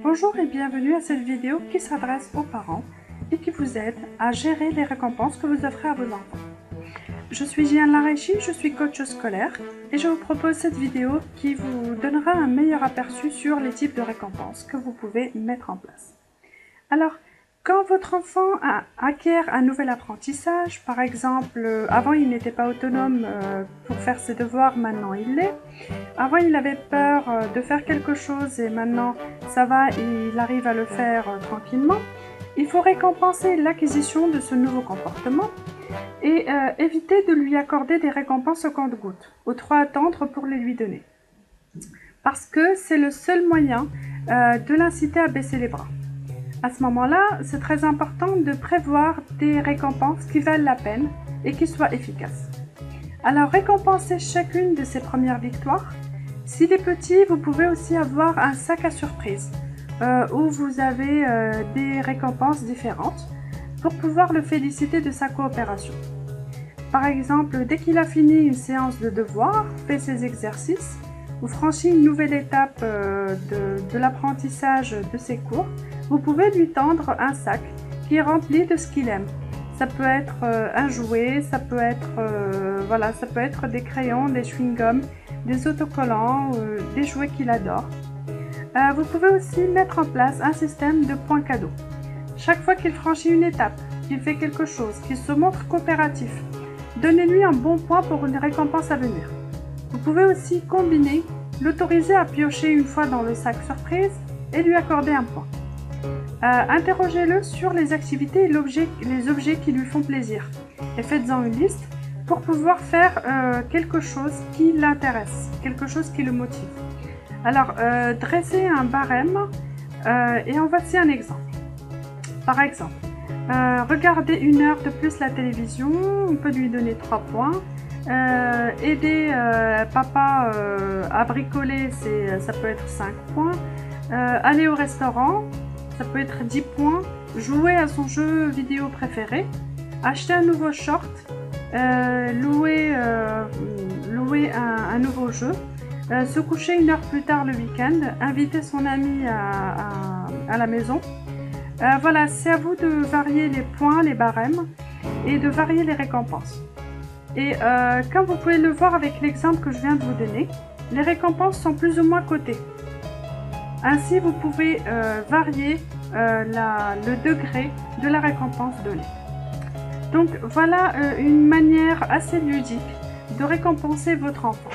Bonjour et bienvenue à cette vidéo qui s'adresse aux parents et qui vous aide à gérer les récompenses que vous offrez à vos enfants. Je suis Jeanne Laréchi, je suis coach scolaire et je vous propose cette vidéo qui vous donnera un meilleur aperçu sur les types de récompenses que vous pouvez mettre en place. Alors, quand votre enfant acquiert un nouvel apprentissage, par exemple, avant il n'était pas autonome pour faire ses devoirs, maintenant il l'est. Avant il avait peur de faire quelque chose et maintenant ça va, il arrive à le faire tranquillement. Il faut récompenser l'acquisition de ce nouveau comportement et éviter de lui accorder des récompenses au compte-gouttes, ou trop attendre pour les lui donner. Parce que c'est le seul moyen de l'inciter à baisser les bras. À ce moment-là, c'est très important de prévoir des récompenses qui valent la peine et qui soient efficaces. Alors, récompensez chacune de ces premières victoires. S'il est petit, vous pouvez aussi avoir un sac à surprise où vous avez des récompenses différentes pour pouvoir le féliciter de sa coopération. Par exemple, dès qu'il a fini une séance de devoirs, fait ses exercices, ou franchit une nouvelle étape de l'apprentissage de ses cours, vous pouvez lui tendre un sac qui est rempli de ce qu'il aime. Ça peut être un jouet, ça peut être des crayons, des chewing-gums, des autocollants, des jouets qu'il adore. Vous pouvez aussi mettre en place un système de points cadeaux. Chaque fois qu'il franchit une étape, qu'il fait quelque chose, qu'il se montre coopératif, donnez-lui un bon point pour une récompense à venir. Vous pouvez aussi combiner, l'autoriser à piocher une fois dans le sac surprise et lui accorder un point. Interrogez-le sur les activités et les objets qui lui font plaisir et faites-en une liste pour pouvoir faire quelque chose qui l'intéresse, quelque chose qui le motive. Alors, dressez un barème et en voici un exemple. Par exemple, regardez 1 heure de plus la télévision, on peut lui donner 3 points. Aider papa à bricoler, ça peut être 5 points. Aller au restaurant, ça peut être 10 points. Jouer à son jeu vidéo préféré. Acheter un nouveau short. Louer un nouveau jeu. Se coucher 1 heure plus tard le week-end. Inviter son ami à la maison. Voilà, c'est à vous de varier les points, les barèmes et de varier les récompenses. Et comme vous pouvez le voir avec l'exemple que je viens de vous donner, les récompenses sont plus ou moins cotées. Ainsi, vous pouvez varier le degré de la récompense donnée. Donc voilà une manière assez ludique de récompenser votre enfant.